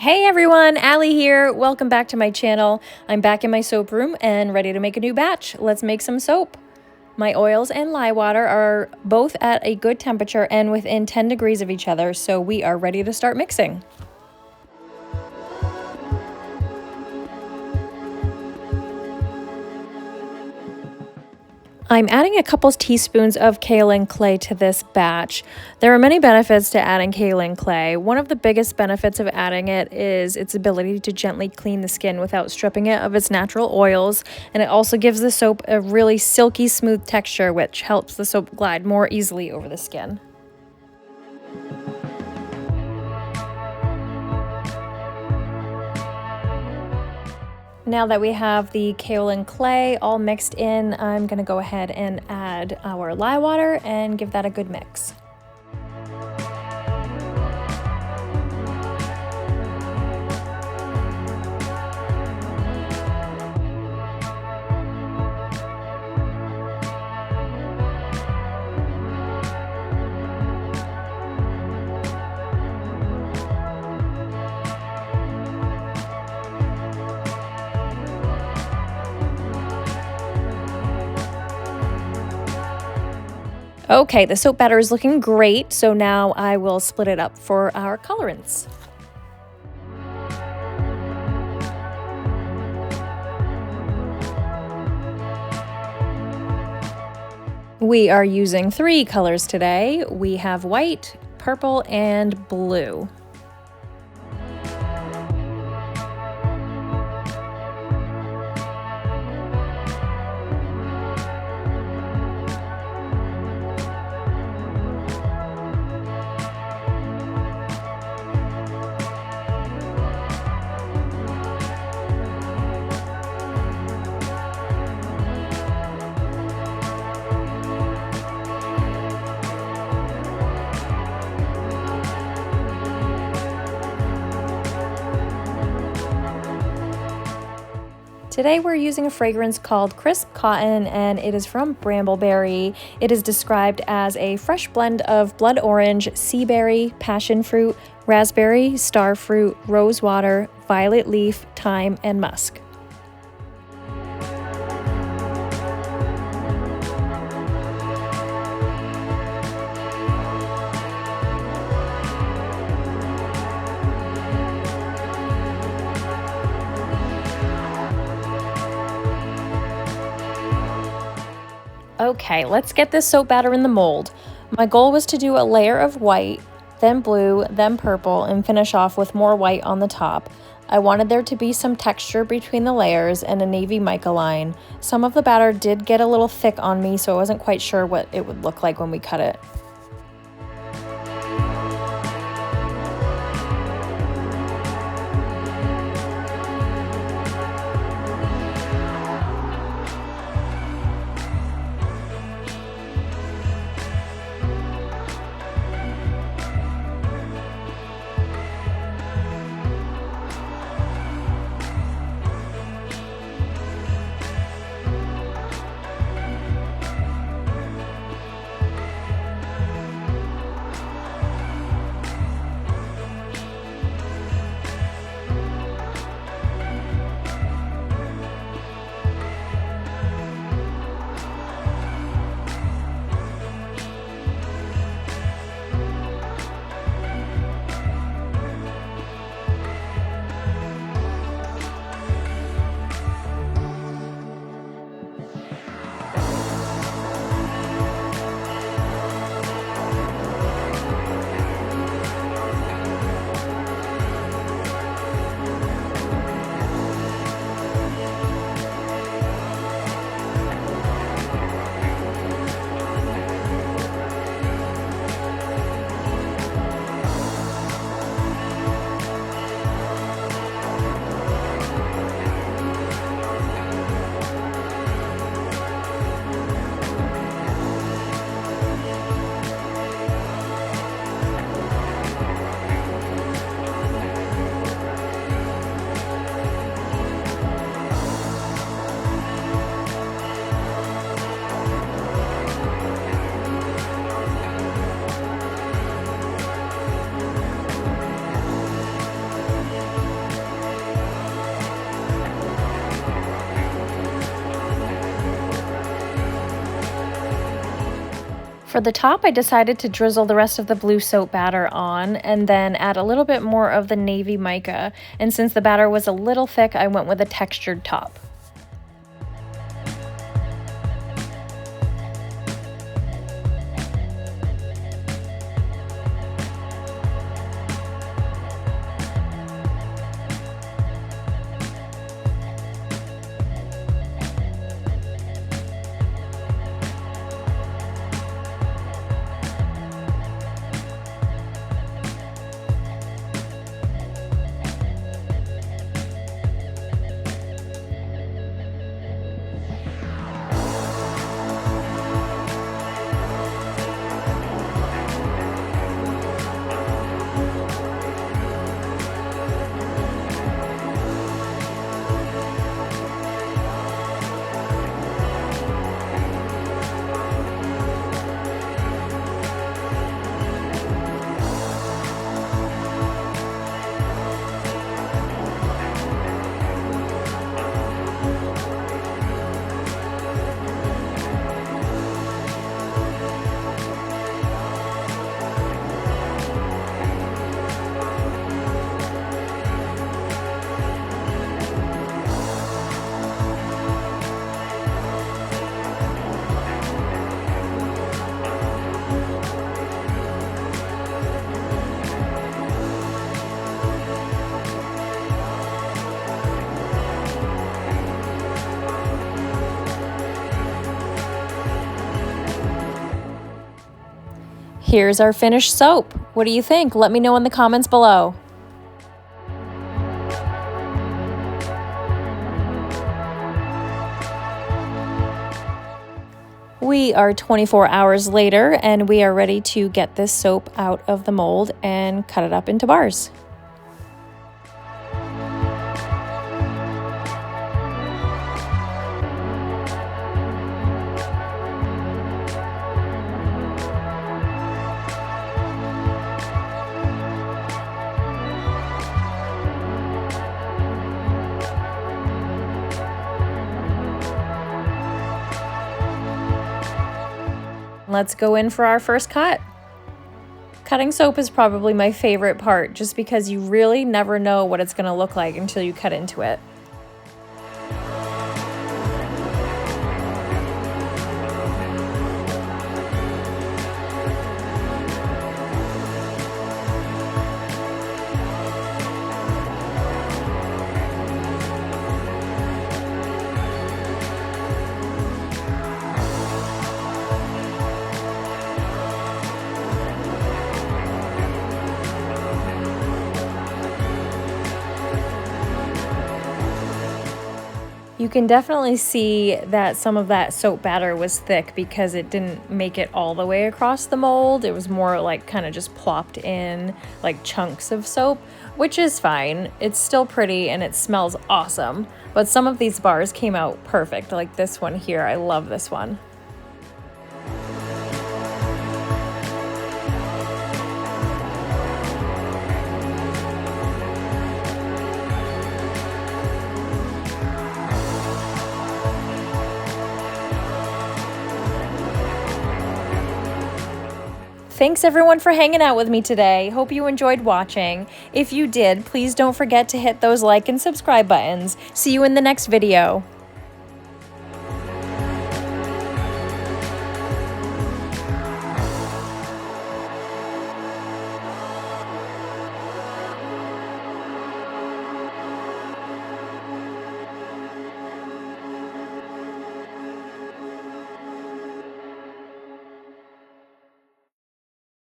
Hey everyone, Allie here. Welcome back to my channel. I'm back in my soap room and ready to make a new batch. Let's make some soap. My oils and lye water are both at a good temperature and within 10 degrees of each other, so we are ready to start mixing. I'm adding a couple teaspoons of kaolin clay to this batch. There are many benefits to adding kaolin clay. One of the biggest benefits of adding it is its ability to gently clean the skin without stripping it of its natural oils, and it also gives the soap a really silky smooth texture, which helps the soap glide more easily over the skin. Now that we have the kaolin clay all mixed in, I'm going to go ahead and add our lye water and give that a good mix. Okay, the soap batter is looking great, so now I will split it up for our colorants. We are using 3 colors today. We have white, purple, and blue. Today we're using a fragrance called Crisp Cotton, and it is from Brambleberry. It is described as a fresh blend of blood orange, sea berry, passion fruit, raspberry, star fruit, rose water, violet leaf, thyme, and musk. Okay, let's get this soap batter in the mold. My goal was to do a layer of white, then blue, then purple, and finish off with more white on the top. I wanted there to be some texture between the layers and a navy mica line. Some of the batter did get a little thick on me, so I wasn't quite sure what it would look like when we cut it. For the top, I decided to drizzle the rest of the blue soap batter on and then add a little bit more of the navy mica. And since the batter was a little thick, I went with a textured top. Here's our finished soap. What do you think? Let me know in the comments below. We are 24 hours later and we are ready to get this soap out of the mold and cut it up into bars. Let's go in for our first cut. Cutting soap is probably my favorite part just because you really never know what it's going to look like until you cut into it. You can definitely see that some of that soap batter was thick because it didn't make it all the way across the mold. It was more like kind of just plopped in like chunks of soap, which is fine. It's still pretty and it smells awesome. But some of these bars came out perfect, like this one here. I love this one. Thanks everyone for hanging out with me today. Hope you enjoyed watching. If you did, please don't forget to hit those like and subscribe buttons. See you in the next video.